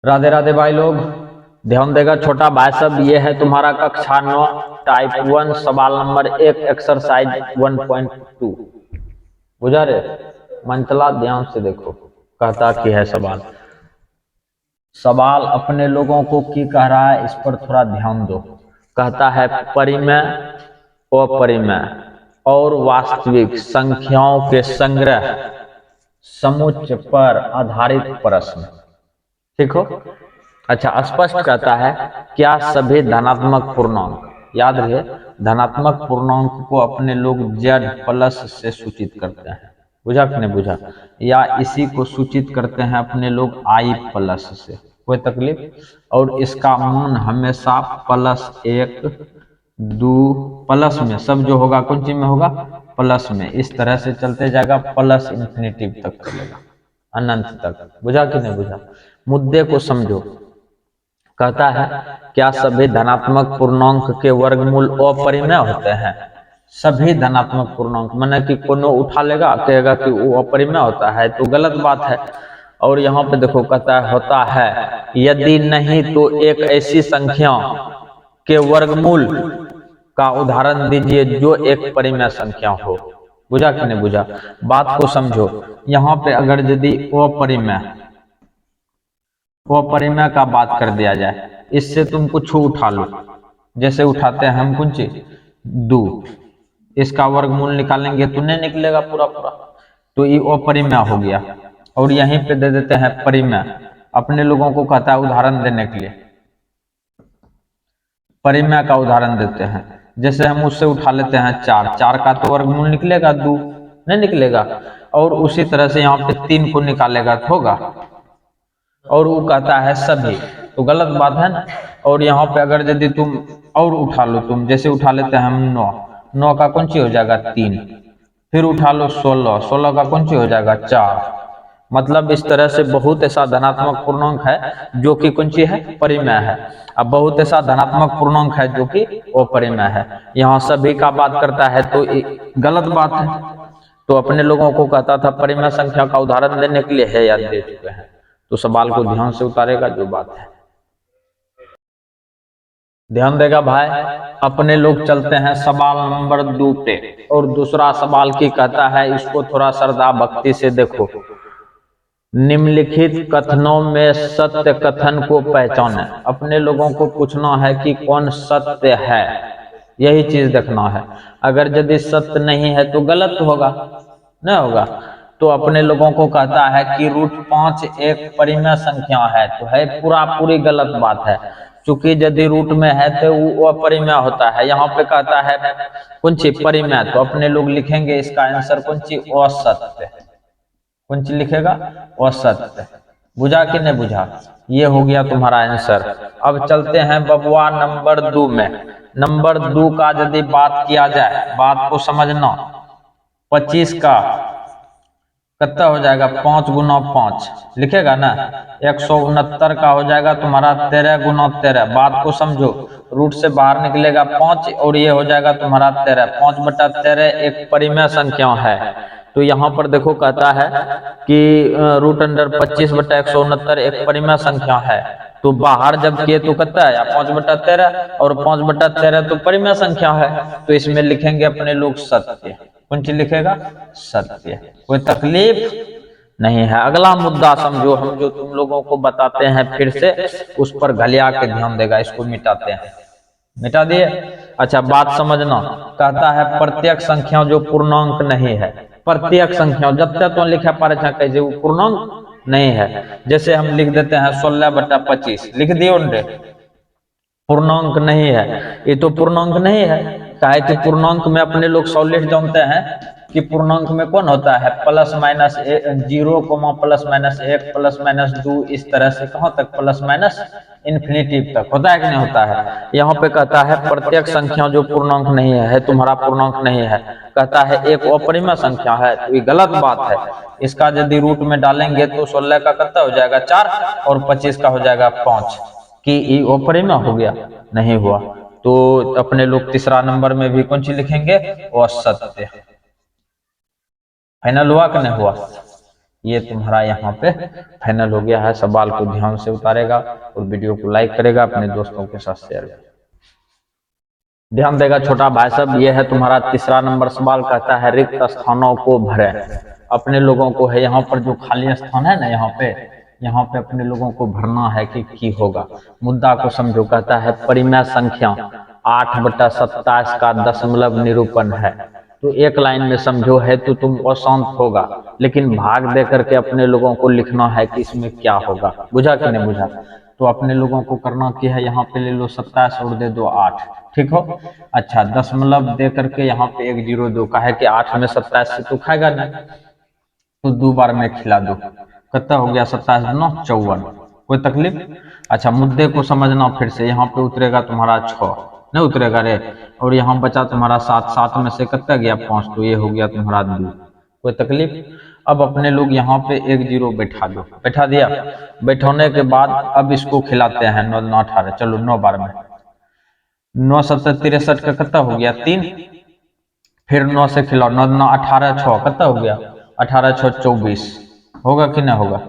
राधे राधे भाई लोग, ध्यान देगा छोटा भाई सब। ये है तुम्हारा कक्षा 9 टाइप 1 सवाल नंबर 1 एक्सरसाइज 1.2। बुझा रे मंचला, ध्यान से देखो। कहता कि है सवाल अपने लोगों को की कह रहा है, इस पर थोड़ा ध्यान दो। कहता है परिमेय, अपरिमेय और वास्तविक संख्याओं के संग्रह समुच्चय पर आधारित प्रश्न। ठीक हो? अच्छा, स्पष्ट कहता है क्या सभी धनात्मक पूर्णांक, याद रहे धनात्मक पूर्णांक को अपने लोग z प्लस से सूचित करते हैं। बुझा कि नहीं बुझा? या इसी को सूचित करते हैं अपने लोग i प्लस से। कोई तकलीफ? और इसका मान हमेशा +1 2 प्लस में, सब जो होगा कौन चीज में होगा? प्लस में। इस तरह से चलते जाएगा, प्लस इंफिनिटी तक चलेगा, अनंत तक। बुझा कि नहीं बुझा? मुद्दे को समझो। कहता है क्या सभी धनात्मक पूर्णांक के वर्गमूल अपरिमेय होते हैं? सभी धनात्मक पूर्णांक माने कि कोनो उठा लेगा, कहेगा कि वो अपरिमेय होता है, तो गलत बात है। और यहाँ पे देखो कहता है होता है, यदि नहीं तो एक ऐसी संख्या के वर्गमूल का उदाहरण दीजिए जो एक परिमेय संख्या हो। बुझा कि नहीं बुझा? बात को समझो। यहाँ पे अगर यदि अपरिमेय का बात कर दिया जाए, इससे तुम कुछ उठा लो, जैसे उठाते हैं हम कुछ 2, इसका वर्गमूल निकालेंगे तो नहीं निकलेगा पूरा पूरा, तो ये अपरिमेय हो गया। और यहीं पे दे देते हैं परिमेय। अपने लोगों को कहता है उदाहरण देने के लिए, परिमेय का उदाहरण देते हैं। जैसे हम उससे उठा लेते हैं 4 का तो वर्गमूल निकलेगा 2, नहीं निकलेगा। और उसी तरह से यहाँ पे 3 को निकालेगा तो होगा। और वो कहता है सभी, तो गलत बात है ना। और यहाँ पे अगर यदि तुम और उठा लो, तुम जैसे उठा लेते हैं हम 9 का कौन सी हो जाएगा 3, फिर उठा लो 16 का कौन सी हो जाएगा 4। मतलब इस तरह से बहुत ऐसा धनात्मक पूर्णांक है जो कि कौन सी है? परिमेय है। अब बहुत ऐसा धनात्मक पूर्णांक है जो कि अपरिमेय है। यहाँ सभी का बात करता है तो गलत बात है। तो अपने लोगों को कहता था परिमेय संख्या का उदाहरण देने के लिए है, याद दे चुके हैं। तो सवाल को ध्यान से उतारेगा जो बात है। ध्यान देगा भाई। अपने लोग चलते हैं सवाल नंबर 2 पे। और दूसरा सवाल की कहता है, इसको थोड़ा श्रद्धा भक्ति से देखो। निम्नलिखित कथनों में सत्य कथन को पहचाने। अपने लोगों को पूछना है कि कौन सत्य है, यही चीज देखना है। अगर यदि सत्य नहीं है तो गलत होगा, नहीं होगा। तो अपने लोगों को कहता है कि √5 एक परिमेय संख्या है, तो है पूरी गलत बात है। चूंकि यदि रूट में है तो वो अपरिमेय होता है। यहाँ पे कहता है कौन सी? परिमेय। तो अपने लोग लिखेंगे इसका आंसर कौन सी? असत्य। कौन सी लिखेगा? असत्य। बुझा कि नहीं बुझा? ये हो गया तुम्हारा आंसर। अब चलते हैं बबुआ नंबर 2 में। नंबर 2 का यदि बात किया जाए, बात को समझना। 25 का कितना हो जाएगा? 5 गुना 5 लिखेगा ना। 169 का हो जाएगा तुम्हारा 13 गुना 13। बात को समझो। रूट से बाहर निकलेगा 5 और ये हो जाएगा तुम्हारा 13। 5/13 एक परिमेय संख्या है। तो यहाँ पर देखो कहता है कि √25/169 एक परिमेय संख्या है। तो बाहर जब किए तो कितना है? 5/13, और 5/13 तो परिमेय संख्या है। तो इसमें लिखेंगे अपने लोग सत्य। कौन चीज लिखेगा? सत्य। कोई तकलीफ नहीं है। अगला मुद्दा समझो, हम जो तुम लोगों को बताते हैं फिर से उस पर घलिया के ध्यान देगा। इसको मिटाते हैं, मिटा दिए। अच्छा, बात समझना। कहता है प्रत्येक संख्या जो पूर्णांक नहीं है, प्रत्येक संख्या जब तक तो लिखा पा रहे कैसे वो पूर्णांक नहीं है। जैसे हम लिख देते हैं 16/25, लिख दियो ने, पूर्णांक नहीं है। ये तो पूर्णांक नहीं है। काहे कि पूर्णांक में अपने लोग सॉलिड जानते हैं कि पूर्णांक में कौन होता है? +- 0, +-1 +-2, इस तरह से कहां तक? +-इंफिनिटी तक होता है कि नहीं होता है? यहाँ पे कहता है प्रत्येक संख्या जो पूर्णांक नहीं है, तुम्हारा पूर्णांक नहीं है। कहता है एक अपरिमेय संख्या है, तो ये गलत बात है। इसका यदि रूट में डालेंगे तो 16 का कितना हो जाएगा? 4, और 25 का हो जाएगा 5। कि ये अपरिमेय हो गया? नहीं हुआ। तो अपने लोग तीसरा नंबर में भी कौन सी लिखेंगे? असत्य। फाइनल हुआ कि नहीं हुआ? ये तुम्हारा यहाँ पे फाइनल हो गया है। सवाल को ध्यान से उतारेगा और वीडियो को लाइक करेगा, अपने दोस्तों के साथ शेयर करेगा। ध्यान देगा छोटा भाई साहब, ये है तुम्हारा तीसरा नंबर सवाल। कहता है रिक्त स्थानों को भरे। अपने लोगों को है यहाँ पर जो खाली स्थान है ना, यहाँ पे अपने लोगों को भरना है कि होगा। मुद्दा को समझो। कहता है परिमेय संख्या 8/27 का दशमलव निरूपण है। तो एक लाइन में समझो है तो तुम अशांत होगा, लेकिन भाग दे करके अपने लोगों को लिखना है कि इसमें क्या होगा। बुझा कि नहीं बुझा? तो अपने लोगों को करना क्या है, यहाँ पे ले लो 27 और दे दो 8। ठीक हो? अच्छा, दशमलव दे करके यहाँ पे 1 0 2 का है कि 8 में 27 से तो खाएगा नहीं, तो 2 बार में खिला दो। कितना हो गया? 27 9 54। कोई तकलीफ? अच्छा, मुद्दे को समझना फिर से। यहाँ पे उतरेगा तुम्हारा 6, नहीं उतरेगा रे। और यहाँ बचा तुम्हारा 7, 7 में से कितना गया? 5, तो ये हो गया तुम्हारा 2। कोई तकलीफ? अब अपने लोग यहाँ पे 1 0 बैठा दो। बैठा दिया। बैठाने के बाद अब इसको खिलाते हैं 9 9 18। चलो 9 बार में 9 7 63 का कितना हो गया? 3। फिर 9 से खिलाओ, 9 9 18 6 कितना हो गया? 18 6 24। होगा कि नहीं होगा?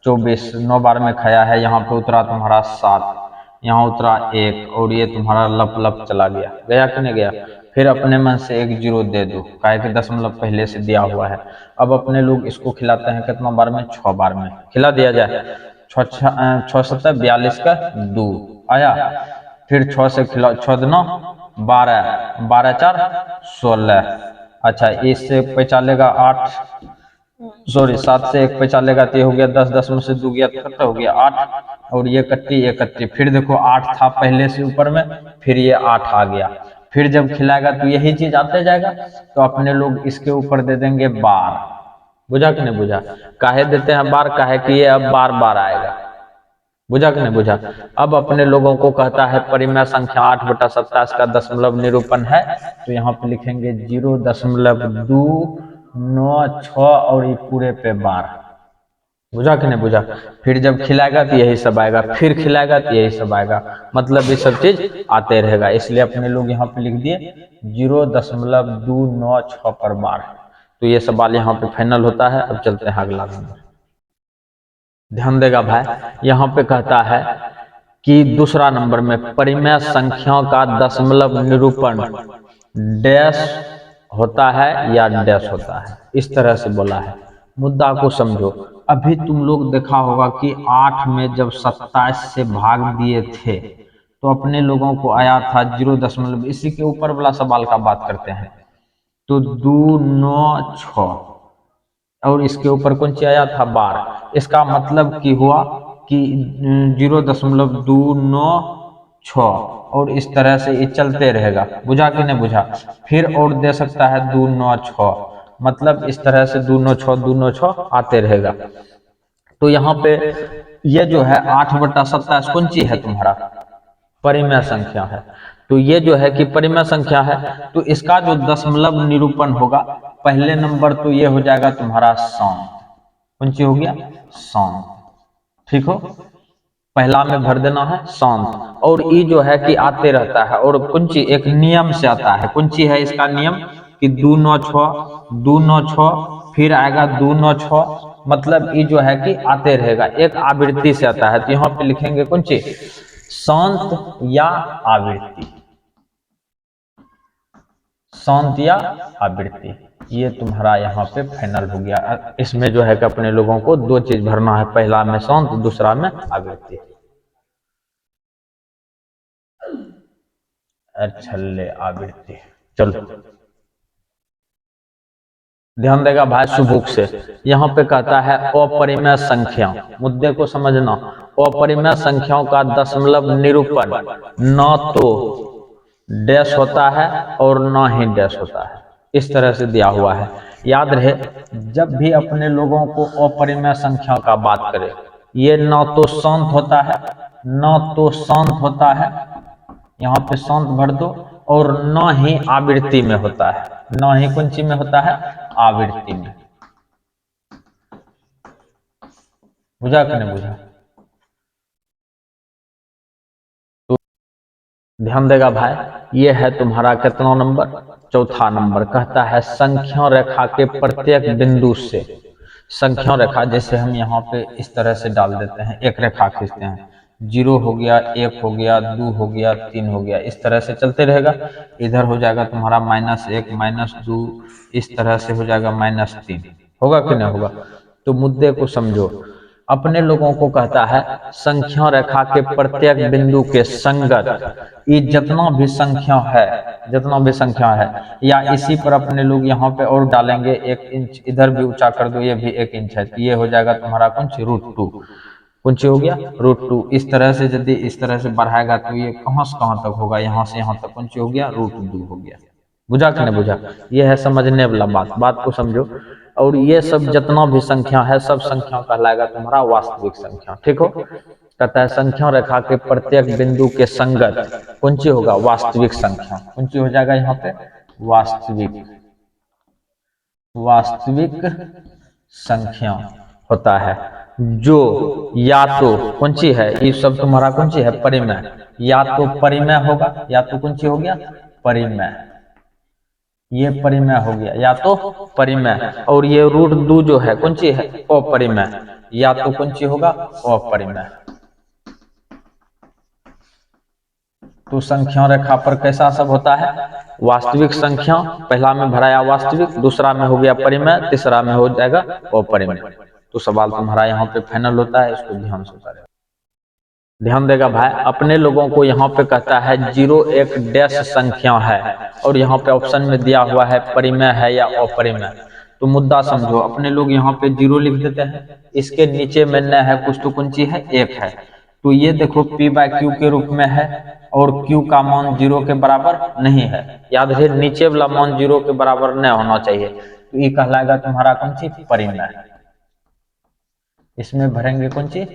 24 9 बार में खाया है। यहाँ पे उतरा तुम्हारा 7, यहाँ उतरा 1, और ये तुम्हारा लप लप चला गया। गया कि नहीं गया? फिर अपने मन से 1 0 दे दो, काहे कि दशमलव पहले से दिया हुआ है। अब अपने लोग इसको खिलाते हैं कितना बार में? 6 बार में। खिला दिया जाए। 6 7 42 का 2 आया। फिर 6 से खिलाओ, 6 9 12, 12 4 16। अच्छा, इससे पैसा लेगा 8, सॉरी 7 से 1 पैसा लेगा तो ये हो गया 10, 10 में से 2 गया तो कितना हो गया? 8। और ये कट्टी ये कट्टी। फिर देखो 8 था पहले से ऊपर में, फिर ये 8 आ गया। फिर जब खिलाएगा तो यही चीज आते जाएगा। तो अपने लोग इसके ऊपर दे देंगे 12। बुझा कि नहीं बुझा? काहे देते हैं 12? काहे कि ये अब बार बार आएगा। बुझा कि नहीं बुझा? अब अपने लोगों को कहता है परिमेय संख्या 8/27 का दशमलव निरूपण है। तो यहाँ पे लिखेंगे 0.296 और ये पूरे पे 12। बुझा कि नहीं बुझा? फिर जब खिलाएगा तो यही सब आएगा, फिर खिलाएगा तो यही सब आएगा। मतलब ये सब चीज आते रहेगा। इसलिए अपने लोग यहाँ पे लिख दिए 0.296 पर 12। तो ये सवाल यहाँ पे फाइनल होता है। अब चलते हैं अगला नंबर। ध्यान देगा भाई, यहाँ पे कहता है कि दूसरा नंबर में परिमेय संख्याओं का दशमलव निरूपण डैश होता है या डैश होता है। इस तरह से बोला है। मुद्दा को समझो। अभी तुम लोग देखा होगा कि 8 में जब 27 से भाग दिए थे तो अपने लोगों को आया था 0. इसी के ऊपर वाला सवाल का बात करते हैं। तो 296 और इसके ऊपर कौन सी आया था? 12। इसका मतलब कि हुआ कि 0.296 और इस तरह से ये चलते रहेगा। बुझा कि नहीं बुझा? फिर और दे सकता है 296, मतलब इस तरह से 296 296 आते रहेगा। तो यहाँ पे ये जो है 8/27 कौन सी है? तुम्हारा परिमेय संख्या है। तो ये जो है कि परिमेय संख्या है, तो इसका जो दशमलव निरूपण होगा, पहले नंबर तो ये हो जाएगा तुम्हारा शांत। कौन सी हो गया? शांत। ठीक हो? पहला में भर देना है शांत। और ये जो है कि आते रहता है। और कौन सी? एक नियम से आता है। कौन सी है इसका नियम? कि 296 296 फिर आएगा 296। मतलब ये जो है कि आते रहेगा, एक आवृत्ति से आता है। तो यहाँ पे लिखेंगे कौन सी? शांत या आवृत्ति। शांत या आवृत्ति। ये तुम्हारा यहाँ पे फाइनल हो गया। इसमें जो है कि अपने लोगों को 2 चीज भरना है, पहला में शांत, दूसरा में आवृत्ति। छल्ले आवृत्ति। चलो ध्यान देगा भाई सुबुक से। यहाँ पे कहता है अपरिमेय संख्या। मुद्दे को समझना। अपरिमेय संख्याओं का दशमलव निरूपण न तो डैश होता है और न ही डैश होता है। इस तरह से दिया हुआ है। याद रहे, जब भी अपने लोगों को अपरिमेय संख्या का बात करें, ये न तो शांत होता है, न तो शांत होता है, यहाँ पे शांत भर दो, और न ही आवृत्ति में होता है। न ही कौन सी में होता है? आवृत्ति में। बुझा कि नहीं बुझा? तो ध्यान देगा भाई, ये है तुम्हारा कितना नंबर? चौथा नंबर। कहता है संख्या रेखा के प्रत्येक बिंदु से संख्या रेखा, जैसे हम यहाँ पे इस तरह से डाल देते हैं, एक रेखा खींचते हैं, 0 हो गया, 1 हो गया, 2 हो गया, 3 हो गया, इस तरह से चलते रहेगा। इधर हो जाएगा तुम्हारा -1 -2, इस तरह से हो जाएगा -3। होगा कि नहीं होगा? तो मुद्दे को समझो। अपने लोगों को कहता है संख्या रेखा के प्रत्येक बिंदु के संगत ये जितना भी संख्या है, जितना भी संख्या है, या इसी पर अपने लोग यहाँ पे और डालेंगे 1 इंच, इधर भी ऊंचा कर दो, ये भी 1 इंच है, तो ये हो जाएगा तुम्हारा कौन सी √2, कौन सी हो गया √2। इस तरह से यदि इस तरह से बढ़ाएगा तो ये कहाँ से कहाँ तक होगा, यहाँ से यहाँ तक कौन सी हो गया √2 हो गया। बुझा कि नहीं बुझा? ये है समझने वाला बात को समझो। और ये सब जितना भी संख्या है, सब संख्या कहलाएगा तुम्हारा वास्तविक संख्या। ठीक हो? कहता है संख्या रेखा के प्रत्येक बिंदु के संगत कौन सी होगा, वास्तविक संख्या। कौन सी हो जाएगा यहाँ पे, वास्तविक, वास्तविक संख्या होता है, जो या तो कौन सी है, ये सब तुम्हारा कौन सी है, परिमेय, या तो परिमेय होगा, या तो कौन सी हो गया, परिमेय, ये परिमेय हो गया, या तो परिमेय। और ये √2 जो है कौन सी है, अपरिमेय, या तो कौन सी होगा, अपरिमेय। तो संख्या रेखा पर कैसा सब होता है, वास्तविक संख्या, पहला में भराया वास्तविक, दूसरा में हो गया परिमेय, तीसरा में हो जाएगा अपरिमेय। तो सवाल तुम्हारा यहाँ पे फाइनल होता है, इसको ध्यान से उतारे। ध्यान देगा भाई, अपने लोगों को यहाँ पे कहता है 0 एक डैश संख्या है, और यहाँ पे ऑप्शन में दिया हुआ है परिमेय है या अपरिमेय। तो मुद्दा समझो, अपने लोग यहाँ पे 0 लिख देते हैं, इसके नीचे में न है कुछ, तो कौन सी है, 1 है। तो ये देखो p/q के रूप में है, और q का मान 0 के बराबर नहीं है। याद है, नीचे वाला मान 0 के बराबर न होना चाहिए। तो ये कहलाएगा तुम्हारा कौन सी, परिमेय। इसमें भरेंगे कौन सी,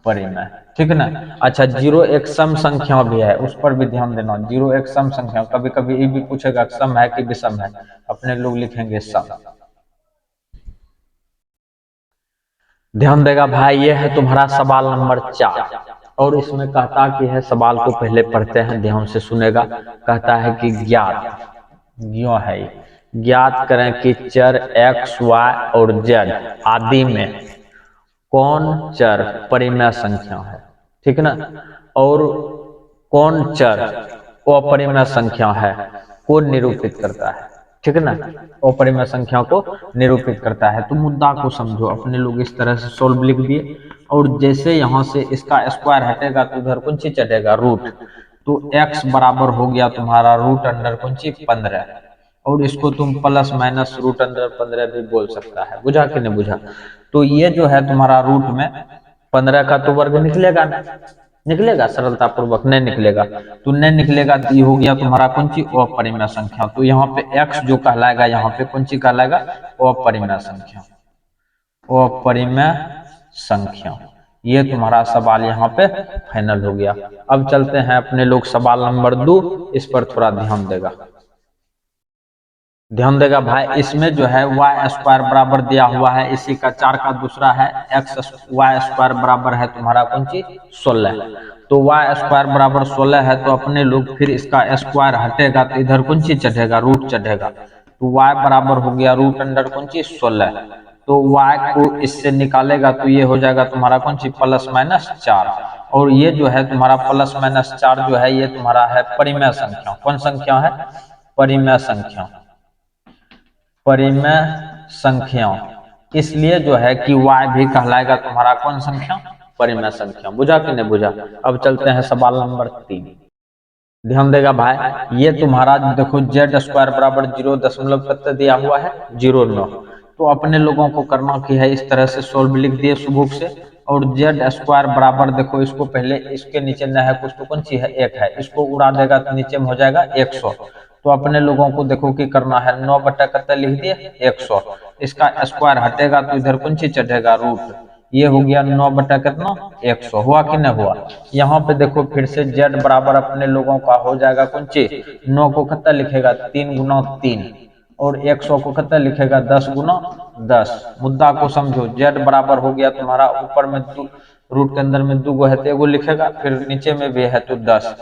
परिमेय। ठीक है ना? अच्छा, 0 एक सम संख्या भी है, उस पर भी ध्यान देना। 0 एक सम संख्या, कभी कभी ये भी पूछेगा सम है कि विषम है, अपने लोग लिखेंगे सम। ध्यान देगा भाई, ये है तुम्हारा सवाल नंबर 4, और इसमें कहता कि है, सवाल को पहले पढ़ते हैं, ध्यान से सुनेगा। कहता है कि ज्ञात, ज्ञो है, ज्ञात करें कि चर x, y और z आदि में कौन चर परिमेय संख्या है। ठीक ना? और कौन चर अपरिमेय संख्या है को निरूपित करता है। ठीक है ना? अपरिमेय संख्या को निरूपित करता है। तो मुद्दा को समझो, अपने लोग इस तरह से सोल्व लिख दिए, और जैसे यहाँ से इसका स्क्वायर हटेगा तो उधर कौन सी चढ़ेगा, रूट। तो x बराबर हो गया तुम्हारा √अंडर कौन सी, 15, और इसको तुम प्लस माइनस √अंडर 15 भी बोल सकता है। बुझा कि नहीं बुझा? तो ये जो है तुम्हारा रूट में 15 का तो वर्ग निकलेगा ना, निकलेगा, सरलता पूर्वक नहीं निकलेगा। तो नहीं निकलेगा तो ये हो गया तुम्हारा कौन सी, अपरिमेय संख्या। तो यहाँ पे x जो कहलाएगा, यहाँ पे कौन सी कहलाएगा, अपरिमेय संख्या, अपरिमेय संख्या। ये तुम्हारा सवाल यहाँ पे फाइनल हो गया। अब चलते हैं अपने लोग सवाल नंबर 2, इस पर थोड़ा ध्यान देगा। ध्यान देगा भाई, इसमें जो है y² बराबर दिया हुआ है, इसी का 4 का दूसरा है y² बराबर है तुम्हारा कौन सी, 16। तो y² बराबर 16 है, तो अपने लोग फिर इसका स्क्वायर हटेगा तो इधर कौन सी चढ़ेगा, रूट चढ़ेगा। तो y बराबर हो गया √अंडर कौन सी, 16। तो y को इससे निकालेगा तो ये हो जाएगा तुम्हारा कौन सी, +-4। और ये जो है तुम्हारा +-4 जो है, ये तुम्हारा है परिमेय संख्या। कौन संख्या है, परिमेय संख्या, परिमेय संख्या। इसलिए जो है कि y भी कहलाएगा तुम्हारा कौन संख्या, परिमेय संख्या। बुझा कि नहीं बुझा? अब चलते हैं सवाल नंबर 3। ध्यान देगा भाई, ये तुम्हारा देखो z² बराबर 0 दशमलव कितना दिया हुआ है, 0.9। तो अपने लोगों को करना की है, इस तरह से सोल्व लिख दिए सुबुक से। और z² बराबर देखो, इसको पहले इसके नीचे न है कुछ, तो कौन सी है, 1 है, इसको उड़ा देगा तो नीचे में हो जाएगा 100। तो अपने लोगों को देखो कि करना है, 9 बटा कितना लिख दिए, 100। इसका स्क्वायर हटेगा तो इधर कौन सी चढ़ेगा, रूट। ये हो गया 9 बटा कितना, 100। हुआ कि नहीं हुआ? यहाँ पे देखो फिर से z बराबर अपने लोगों का हो जाएगा कौन सी, 9 को कितना लिखेगा, 3 गुना 3, और 100 को कितना लिखेगा, 10 गुना 10। मुद्दा को समझो, z बराबर हो गया तुम्हारा, ऊपर में रूट के अंदर में 2 गो है तो एगो लिखेगा, फिर नीचे में भी है तो 10।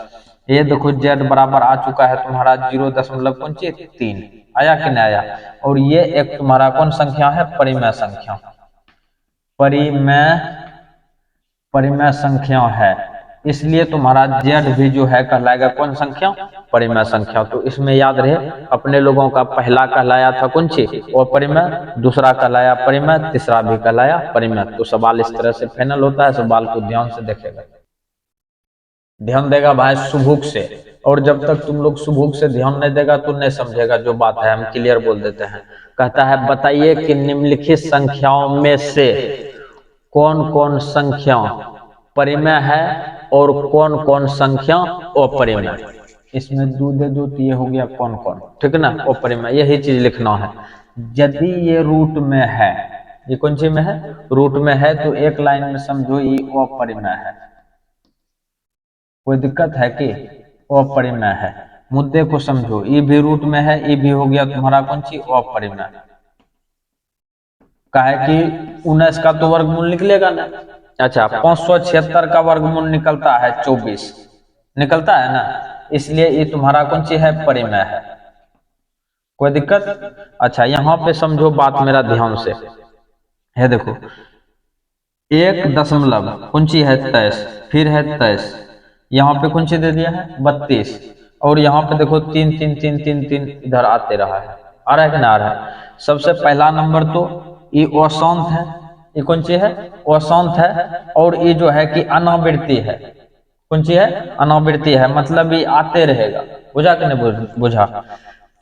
ये देखो z बराबर आ चुका है तुम्हारा 0.3 आया कि नहीं आया? और ये एक तुम्हारा कौन संख्या है, परिमेय संख्या। परिमेय परिमेय संख्या है, इसलिए तुम्हारा जेड भी जो है कहलाएगा कौन संख्या, परिमेय संख्या। तो इसमें याद रहे अपने लोगों का पहला कहलाया था कौन सी, अपरिमेय, दूसरा कहलाया परिमेय, तीसरा भी कहलाया परिमेय। तो सवाल इस तरह से फाइनल होता है, सवाल को ध्यान से देखेगा, ध्यान देगा भाई सुबुक से। और जब तक तुम लोग सुबुक से ध्यान नहीं देगा तो नहीं समझेगा जो बात है, हम क्लियर बोल देते हैं। कहता है बताइए कि निम्नलिखित संख्याओं में से कौन कौन संख्या परिमेय है और कौन कौन संख्या अपरिमेय। इसमें दो दे दो तो ये हो गया कौन कौन, ठीक है ना, अपरिमेय, यही चीज लिखना है। यदि ये रूट में है, ये कौन सी में है, रूट में है, तो एक लाइन में समझो ये अपरिमेय है। कोई दिक्कत है कि अपरिमेय है, मुद्दे को समझो। ये भी रूट में है, ये भी हो गया तुम्हारा कौन सी अपरिमेय। काहे कि 19 का तो वर्गमूल निकलेगा ना। अच्छा 576 का वर्गमूल निकलता है 24, निकलता है ना, इसलिए ये तुम्हारा कौन सी है, परिमेय है। कोई दिक्कत। अच्छा यहाँ पे समझो बात मेरा ध्यान से है, देखो 1 दशमलव कौन सी है 23, फिर है 23, यहाँ पे कौन सी दे दिया है 32, और यहाँ पे देखो 3 3 3 3 3 इधर आते रहा है, आ रहा है कि ना आ रहा है। सबसे पहला नंबर तो ये अशांत है, ये कौन सी है, अशांत है। और ये जो है कि अनावृत्ति है, कौन सी है, अनावृत्ति है, मतलब ये आते रहेगा। बुझा कि नहीं बुझा।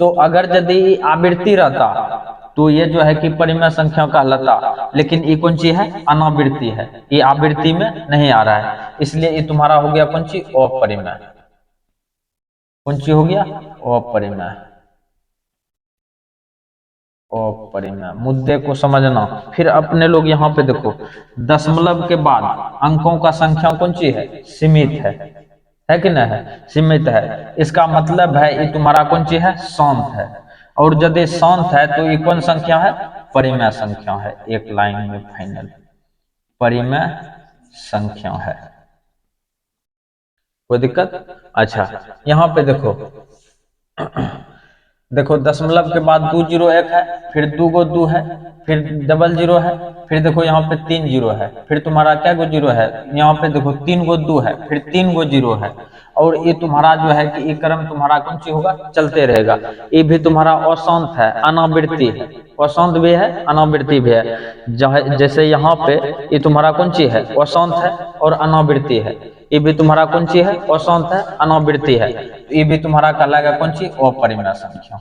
तो अगर यदि आवृत्ति रहता तो ये जो है कि परिमेय संख्या कहलाता, लेकिन ये कौन सी है, अनावृत्ति है, ये आवृत्ति में नहीं आ रहा है, इसलिए ये तुम्हारा हो गया कौन सी, अपरिमेय। कौन सी हो गया, अपरिमेय, अपरिमेय। मुद्दे को समझना। फिर अपने लोग यहाँ पे देखो दशमलव के बाद अंकों का संख्या कौन सी है, सीमित है कि नहीं है, सीमित है। इसका मतलब है ये तुम्हारा कौन सी है, शांत है। और यदि शांत है तो ये कौन संख्या है, परिमेय संख्या है। एक लाइन में फाइनल, परिमेय संख्या है। कोई दिक्कत। अच्छा यहाँ पे देखो देखो दशमलव के बाद 2 जीरो 1 है, फिर 2 गो 2 है, फिर डबल जीरो है, फिर देखो यहाँ पे 3 जीरो है, फिर तुम्हारा क्या गो जीरो है, यहाँ पे देखो 3 गो 2 है, फिर 3 गो जीरो है। और ये तुम्हारा जो है कि ये क्रम तुम्हारा कौन सी होगा, चलते रहेगा। ये भी तुम्हारा अशांत है, अनावृत्ति है, अशांत भी है अनावृत्ति भी है। जैसे यहाँ पे ये तुम्हारा कौन सी है, अशांत है और अनावृत्ति है। ये भी तुम्हारा कौन सी है, अशांत है अनावृत्ति है, तो ये भी तुम्हारा कहलाएगा कौन सी, अपरिमेय संख्या,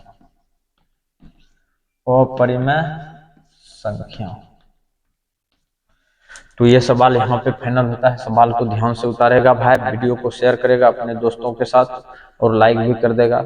अपरिमेय संख्या। तो ये सवाल यहाँ पे फाइनल होता है। सवाल को ध्यान से उतारेगा भाई, वीडियो को शेयर करेगा अपने दोस्तों के साथ और लाइक भी कर देगा।